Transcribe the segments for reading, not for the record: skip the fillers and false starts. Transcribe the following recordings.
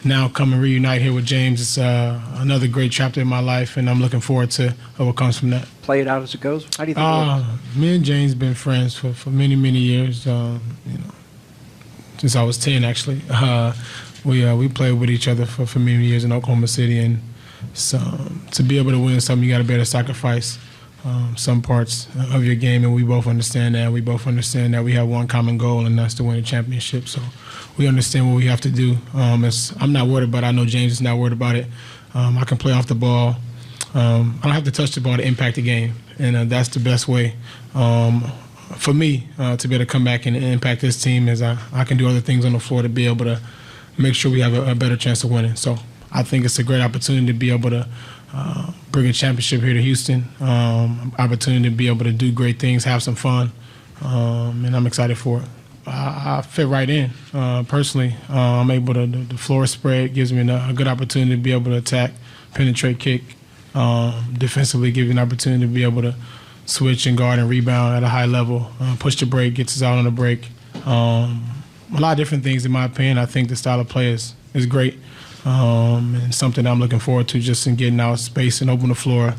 now come and reunite here with James, it's another great chapter in my life, and I'm looking forward to what comes from that. Play it out as it goes. How do you think? Me and James been friends for many, many years. Since I was 10, actually. We played with each other for many years in Oklahoma City, and so to be able to win something, you got to be able to sacrifice some parts of your game, and we both understand that. We both understand that we have one common goal, and that's to win a championship. So we understand what we have to do. I'm not worried about it. I know James is not worried about it. I can play off the ball. I don't have to touch the ball to impact the game, and that's the best way for me to be able to come back and impact this team, is I can do other things on the floor to be able to make sure we have a better chance of winning. So I think it's a great opportunity to be able to bring a championship here to Houston, opportunity to be able to do great things, have some fun, and I'm excited for it. I fit right in, personally. I'm able to, the floor spread gives me a good opportunity to be able to attack, penetrate, kick, defensively give you an opportunity to be able to switch and guard and rebound at a high level, push the break, gets us out on the break. A lot of different things, in my opinion. I think the style of play is great, and something I'm looking forward to, just in getting out space and open the floor,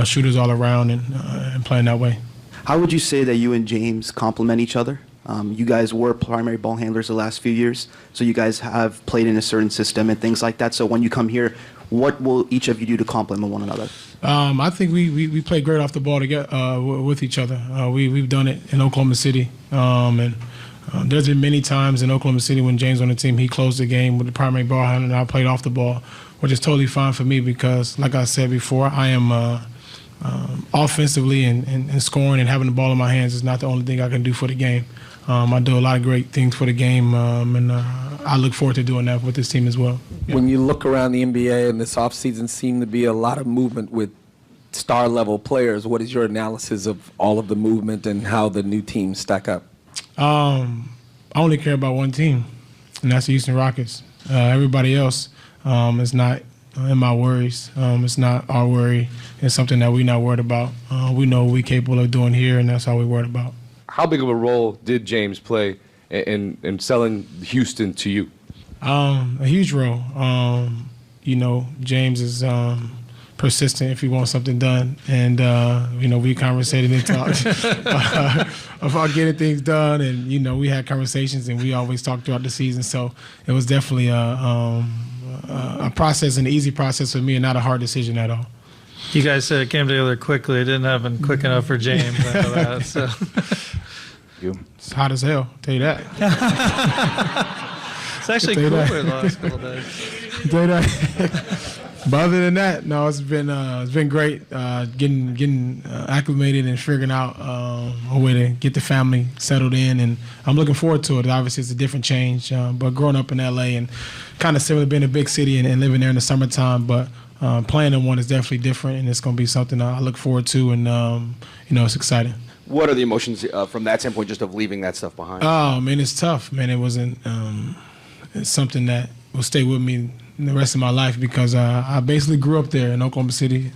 shooters all around, and playing that way. How would you say that you and James complement each other? You guys were primary ball handlers the last few years, so you guys have played in a certain system and things like that. So when you come here, what will each of you do to complement one another? I think we play great off the ball together with each other. We've done it in Oklahoma City, and there's been many times in Oklahoma City when James on the team, he closed the game with the primary ball handler, and I played off the ball, which is totally fine for me because, like I said before, I am offensively and scoring and having the ball in my hands is not the only thing I can do for the game. I do a lot of great things for the game, and I look forward to doing that with this team as well. Yeah. When you look around the NBA and this offseason seemed to be a lot of movement with star-level players, what is your analysis of all of the movement and how the new teams stack up? I only care about one team, and that's the Houston Rockets. Everybody else is not in my worries. It's not our worry. It's something that we're not worried about. We know what we're capable of doing here, and that's all we're worried about. How big of a role did James play in selling Houston to you? A huge role. James is persistent if he wants something done, and we conversated and talked about getting things done, and we had conversations, and we always talked throughout the season. So it was definitely a process, an easy process for me, and not a hard decision at all. You guys said it came together quickly. It didn't happen quick enough for James after that. So. It's hot as hell, I'll tell you that. It's actually cooler the last couple of days. Tell you that. But other than that, no, it's been great getting acclimated and figuring out a way to get the family settled in, and I'm looking forward to it. Obviously, it's a different change, but growing up in LA and kind of similar to being in a big city and living there in the summertime, but playing in one is definitely different, and it's going to be something I look forward to, and it's exciting. What are the emotions from that standpoint, just of leaving that stuff behind? Oh man, it's tough, man. It wasn't. It's something that will stay with me the rest of my life because I basically grew up there in Oklahoma City,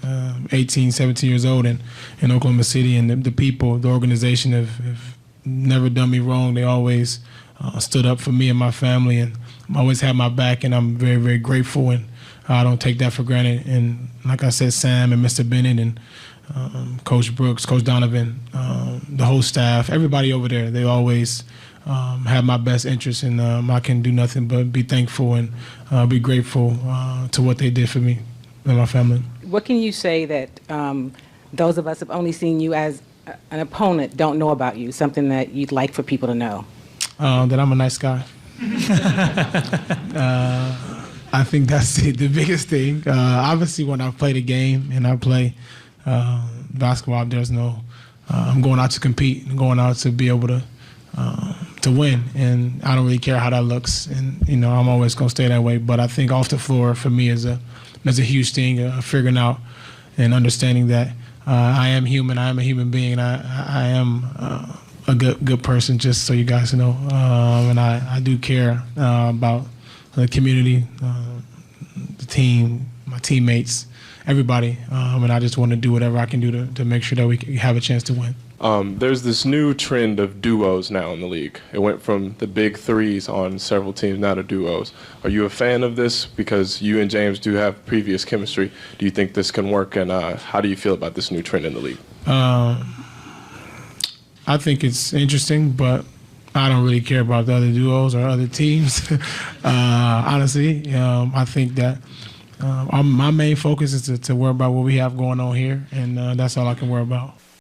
18, 17 years old, and in Oklahoma City, and the people, the organization have never done me wrong. They always stood up for me and my family, and always had my back, and I'm very, very grateful, and I don't take that for granted. And like I said, Sam and Mr. Bennett and Coach Brooks, Coach Donovan, the whole staff, everybody over there, they always have my best interest, and I can do nothing but be thankful and be grateful to what they did for me and my family. What can you say that those of us have only seen you as an opponent don't know about you, something that you'd like for people to know? That I'm a nice guy. I think that's the biggest thing. Obviously, when I play the game and I play basketball, there's no. I'm going out to compete and going out to be able to win, and I don't really care how that looks. And I'm always going to stay that way. But I think off the floor for me is a huge thing. Figuring out and understanding that I am human. I am a human being. And I am a good person. Just so you guys know, and I do care about the community, the team, my teammates, everybody, and I just want to do whatever I can do to make sure that we have a chance to win. There's this new trend of duos now in the league. It went from the big threes on several teams now to duos. Are you a fan of this? Because you and James do have previous chemistry. Do you think this can work? And how do you feel about this new trend in the league? I think it's interesting, but I don't really care about the other duos or other teams. Honestly, I think that my main focus is to worry about what we have going on here, and that's all I can worry about.